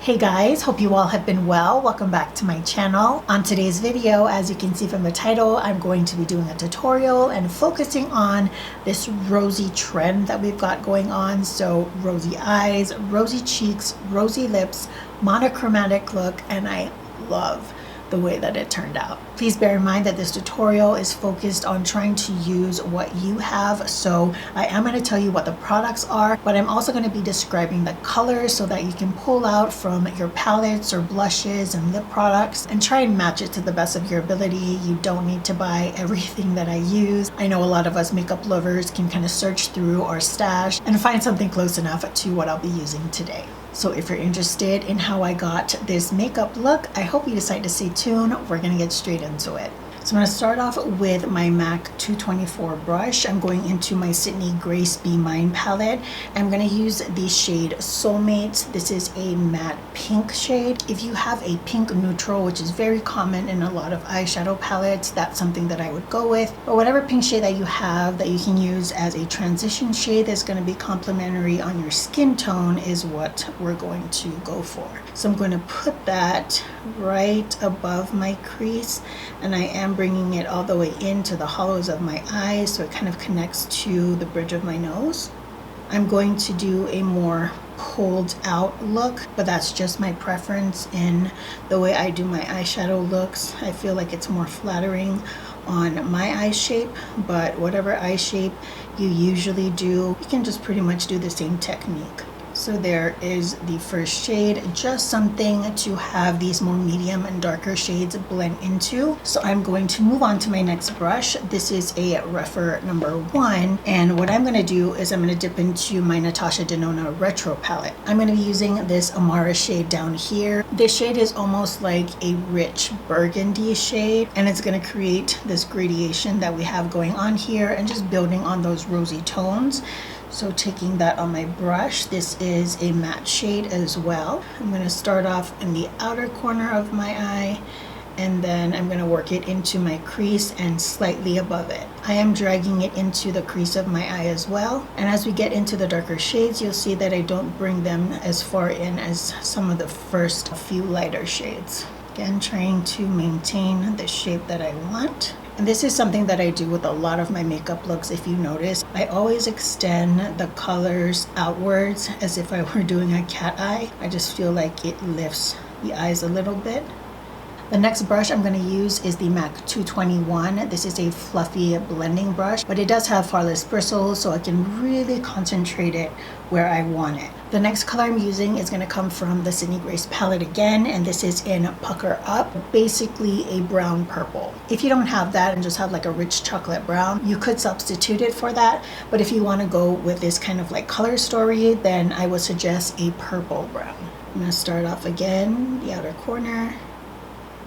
Hey guys, hope you all have been well. Welcome back to my channel. On today's video, as you can see from the title, I'm going to be doing a tutorial and focusing on this rosy trend that we've got going on. So rosy eyes, rosy cheeks, rosy lips, monochromatic look, and I love the way that it turned out. Please bear in mind that this tutorial is focused on trying to use what you have. So I am going to tell you what the products are, but I'm also going to be describing the colors so that you can pull out from your palettes or blushes and lip products and try and match it to the best of your ability. You don't need to buy everything that I use. I know a lot of us makeup lovers can kind of search through our stash and find something close enough to what I'll be using today. So if you're interested in how I got this makeup look, I hope you decide to stay tuned. We're going to get straight into it. So I'm going to start off with my MAC 224 brush. I'm going into my Sydney Grace Be Mine palette. I'm going to use the shade Soulmates. This is a matte pink shade. If you have a pink neutral, which is very common in a lot of eyeshadow palettes, that's something that I would go with. But whatever pink shade that you have that you can use as a transition shade that's going to be complementary on your skin tone is what we're going to go for. So I'm going to put that right above my crease, and I am bringing it all the way into the hollows of my eyes so it kind of connects to the bridge of my nose. I'm going to do a more pulled out look, but that's just my preference in the way I do my eyeshadow looks. I feel like it's more flattering on my eye shape, but whatever eye shape you usually do, you can just pretty much do the same technique. So there is the first shade, just something to have these more medium and darker shades blend into. So I'm going to move on to my next brush. This is a Rephr number 1. And what I'm going to do is I'm going to dip into my Natasha Denona Retro palette. I'm going to be using this Amada shade down here. This shade is almost like a rich burgundy shade, and it's going to create this gradation that we have going on here and just building on those rosy tones. So taking that on my brush, this is a matte shade as well. I'm going to start off in the outer corner of my eye, and then I'm going to work it into my crease and slightly above it. I am dragging it into the crease of my eye as well. And as we get into the darker shades, you'll see that I don't bring them as far in as some of the first few lighter shades. Again, trying to maintain the shape that I want. And this is something that I do with a lot of my makeup looks. If you notice, I always extend the colors outwards as if I were doing a cat eye. I just feel like it lifts the eyes a little bit. The next brush I'm going to use is the MAC 221. This is a fluffy blending brush, but it does have far less bristles, so I can really concentrate it where I want it. The next color I'm using is going to come from the Sydney Grace palette again, and this is in Pucker Up, basically a brown purple. If you don't have that and just have like a rich chocolate brown, you could substitute it for that. But if you want to go with this kind of like color story, then I would suggest a purple brown. I'm going to start off again, the outer corner.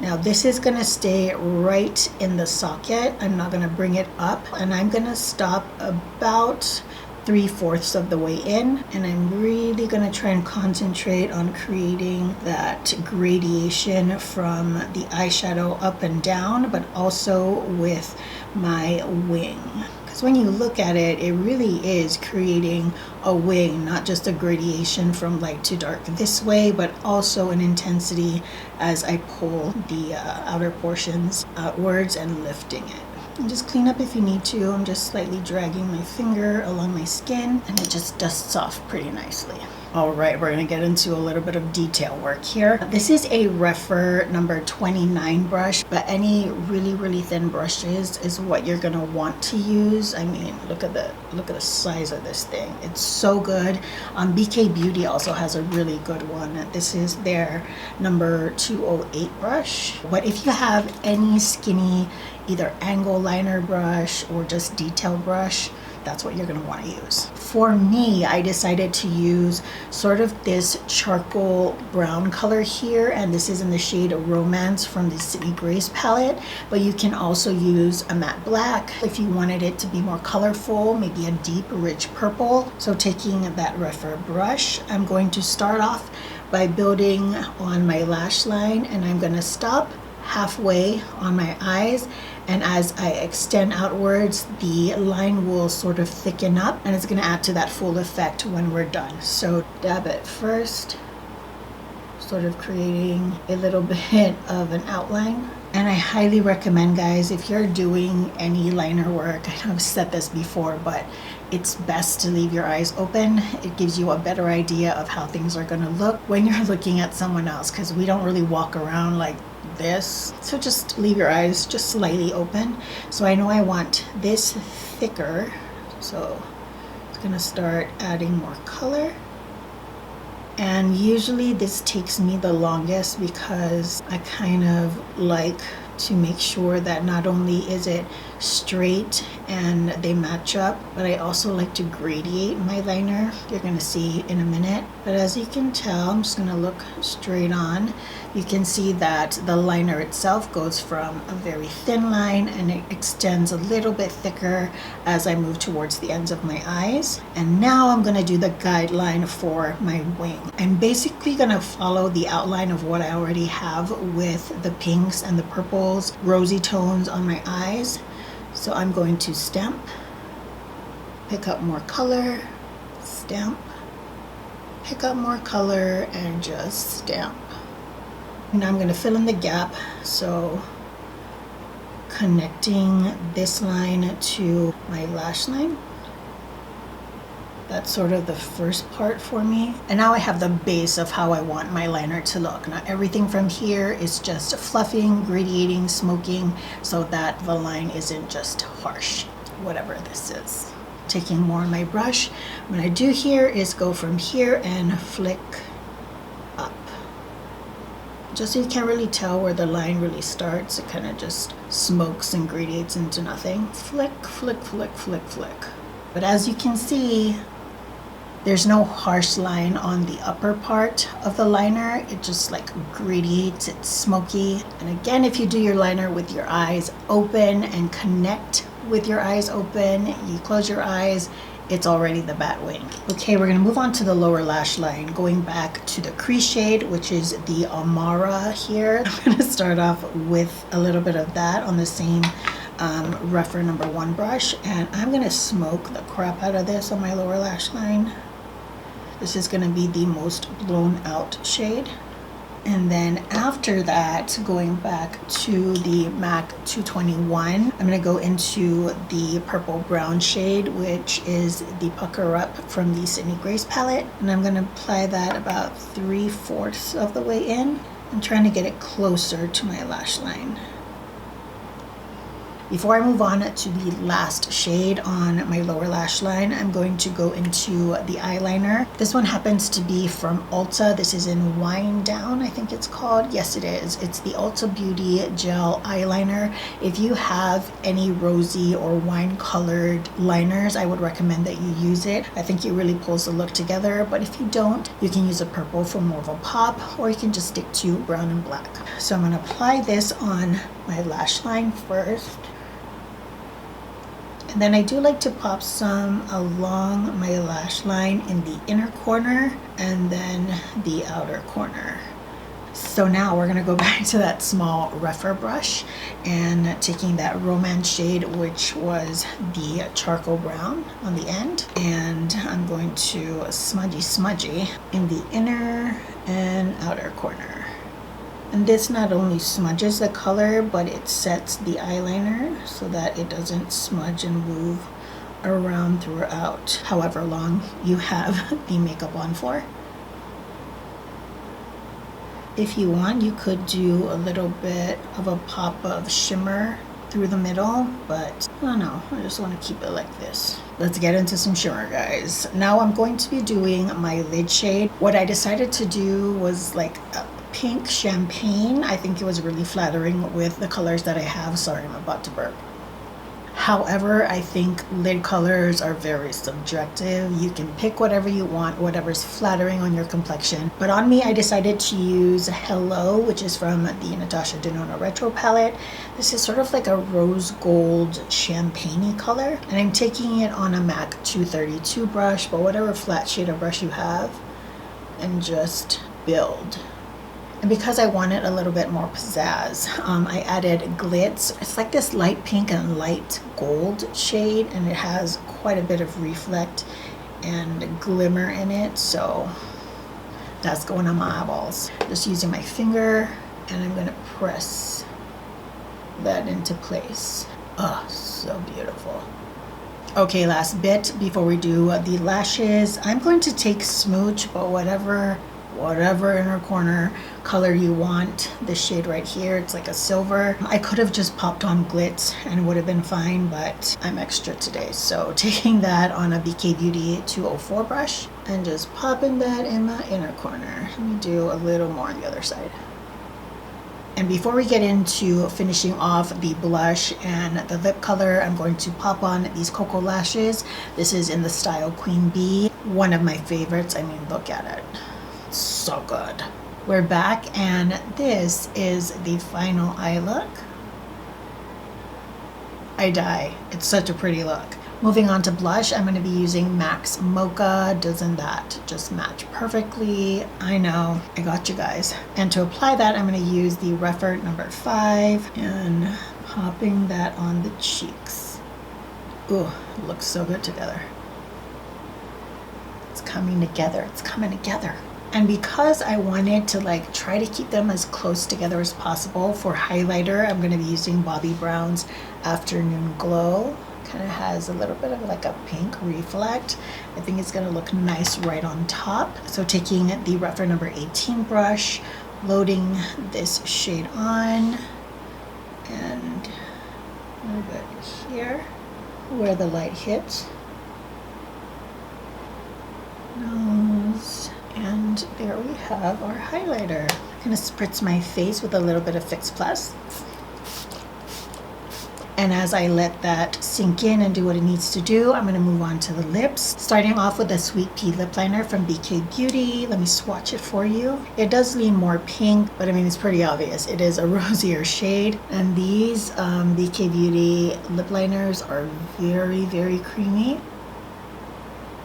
Now this is going to stay right in the socket. I'm not going to bring it up, and I'm going to stop about 3/4 of the way in, and I'm really going to try and concentrate on creating that gradation from the eyeshadow up and down, but also with my wing. Because when you look at it, it really is creating a wing, not just a gradation from light to dark this way, but also an intensity as I pull the outer portions outwards and lifting it. And just clean up if you need to. I'm just slightly dragging my finger along my skin, and it just dusts off pretty nicely. All right, we're going to get into a little bit of detail work here. This is a Rephr number 29 brush, but any really thin brushes is what you're going to want to use. I mean, look at the size of this thing. It's so good. BK Beauty also has a really good one. This is their number 208 brush. But if you have any skinny either angle liner brush or just detail brush, that's what you're going to want to use. For me, I decided to use sort of this charcoal brown color here, and this is in the shade Romance from the Sydney Grace palette, but you can also use a matte black if you wanted it to be more colorful, maybe a deep rich purple. So taking that Rephr brush, I'm going to start off by building on my lash line, and I'm going to stop halfway on my eyes, and as I extend outwards, the line will sort of thicken up, and it's going to add to that full effect when we're done. So dab it first, sort of creating a little bit of an outline. And I highly recommend, guys, if you're doing any liner work, I know I've said this before, but it's best to leave your eyes open. It gives you a better idea of how things are going to look when you're looking at someone else, because we don't really walk around like this. So just leave your eyes just slightly open. So I know I want this thicker, so it's going to start adding more color. And usually this takes me the longest because I kind of like to make sure that not only is it straight and they match up, but I also like to gradiate my liner. You're going to see in a minute. But as you can tell, I'm just going to look straight on. You can see that the liner itself goes from a very thin line and it extends a little bit thicker as I move towards the ends of my eyes. And now I'm going to do the guideline for my wing. I'm basically going to follow the outline of what I already have with the pinks and the purples, rosy tones on my eyes. So I'm going to stamp, pick up more color, stamp, pick up more color, and just stamp. Now I'm going to fill in the gap, so connecting this line to my lash line. That's sort of the first part for me. And now I have the base of how I want my liner to look. Now everything from here is just fluffing, gradiating, smoking, so that the line isn't just harsh, whatever this is. Taking more on my brush, what I do here is go from here and flick up. Just so you can't really tell where the line really starts, it kind of just smokes and gradiates into nothing. Flick, flick, flick, flick, flick. But as you can see, there's no harsh line on the upper part of the liner. It just like gradiates, it's smoky. And again, if you do your liner with your eyes open and connect with your eyes open, you close your eyes, it's already the bat wing. Okay, we're gonna move on to the lower lash line, going back to the crease shade, which is the Amada here. I'm gonna start off with a little bit of that on the same rougher number 1 brush, and I'm gonna smoke the crap out of this on my lower lash line. This is gonna be the most blown out shade. And then after that, going back to the MAC 221, I'm gonna go into the purple brown shade, which is the Pucker Up from the Sydney Grace palette. And I'm gonna apply that about 3/4 of the way in. I'm trying to get it closer to my lash line. Before I move on to the last shade on my lower lash line, I'm going to go into the eyeliner. This one happens to be from Ulta. This is in Wine Down, I think it's called. Yes, it is. It's the Ulta Beauty Gel Eyeliner. If you have any rosy or wine colored liners, I would recommend that you use it. I think it really pulls the look together, but if you don't, you can use a purple for more of a pop, or you can just stick to brown and black. So I'm gonna apply this on my lash line first. And then I do like to pop some along my lash line in the inner corner and then the outer corner. So now we're gonna go back to that small rougher brush and taking that Romance shade, which was the charcoal brown on the end. And I'm going to smudgy in the inner and outer corner. And this not only smudges the color, but it sets the eyeliner so that it doesn't smudge and move around throughout however long you have the makeup on for. If you want, you could do a little bit of a pop of shimmer through the middle, but I don't know, I just want to keep it like this. Let's get into some shimmer, guys. Now I'm going to be doing my lid shade. What I decided to do was like a pink champagne. I think it was really flattering with the colors that I have. Sorry, I'm about to burp. However, I think lid colors are very subjective. You can pick whatever you want, whatever's flattering on your complexion. But on me, I decided to use Hello, which is from the Natasha Denona Retro palette. This is sort of like a rose gold champagne-y color. And I'm taking it on a MAC 232 brush, but whatever flat shade of brush you have, and just build. And because I wanted a little bit more pizzazz, I added Glitz. It's like this light pink and light gold shade, and it has quite a bit of reflect and glimmer in it. So That's going on my eyeballs. Just using my finger, and I'm gonna press that into place. Oh, so beautiful. Okay, last bit before we do the lashes. I'm going to take Smooch, but whatever inner corner color you want. This shade right here, it's like a silver. I could have just popped on Glitz and it would have been fine, but I'm extra today. So taking that on a BK Beauty 204 brush and just popping that in my inner corner. Let me do a little more on the other side. And before we get into finishing off the blush and the lip color, I'm going to pop on these Cocoa lashes. This is in the style Queen Bee. One of my favorites. I mean, look at it. It's so good. We're back, and this is the final eye look. I die. It's such a pretty look. Moving on to blush, I'm going to be using MAC's Mocha. Doesn't that just match perfectly? I know, I got you guys. And to apply that, I'm going to use the Refer number 5 and popping that on the cheeks. Ooh, it looks so good together. It's coming together. It's coming together. And because I wanted to like try to keep them as close together as possible, for highlighter, I'm going to be using Bobbi Brown's Afternoon Glow. Kind of has a little bit of like a pink reflect. I think it's going to look nice right on top. So taking the Refer number 18 brush, loading this shade on, and a little bit here where the light hits. Nose. And there we have our highlighter. I'm going to spritz my face with a little bit of Fix Plus. And as I let that sink in and do what it needs to do, I'm going to move on to the lips. Starting off with a Sweet Pea lip liner from BK Beauty. Let me swatch it for you. It does lean more pink, but I mean, it's pretty obvious. It is a rosier shade. And these BK Beauty lip liners are very, very creamy.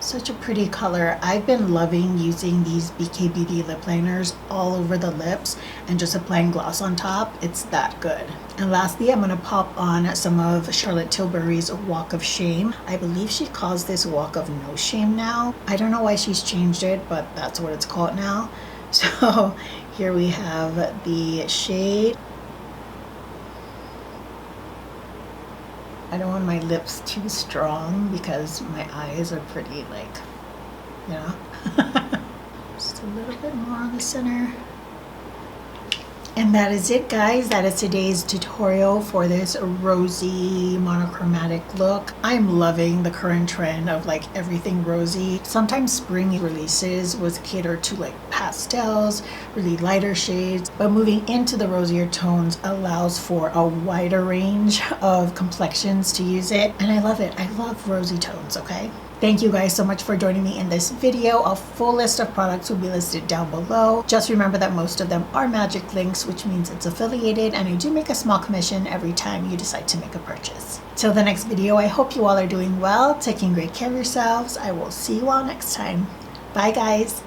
Such a pretty color. I've been loving using these BK Beauty lip liners all over the lips and just applying gloss on top. It's that good. And lastly, I'm going to pop on some of Charlotte Tilbury's Walk of Shame. I believe she calls this Walk of No Shame now. I don't know why she's changed it, but that's what it's called now. So here we have the shade. I don't want my lips too strong because my eyes are pretty like, you know. Just a little bit more on the center. And that is it, guys. That is today's tutorial for this rosy monochromatic look. I'm loving the current trend of like everything rosy. Sometimes spring releases was catered to like pastels, really lighter shades, but moving into the rosier tones allows for a wider range of complexions to use it. And I love it. I love rosy tones, okay? Thank you guys so much for joining me in this video. A full list of products will be listed down below. Just remember that most of them are magic links, which means it's affiliated, and I do make a small commission every time you decide to make a purchase. Till the next video, I hope you all are doing well, taking great care of yourselves. I will see you all next time. Bye guys.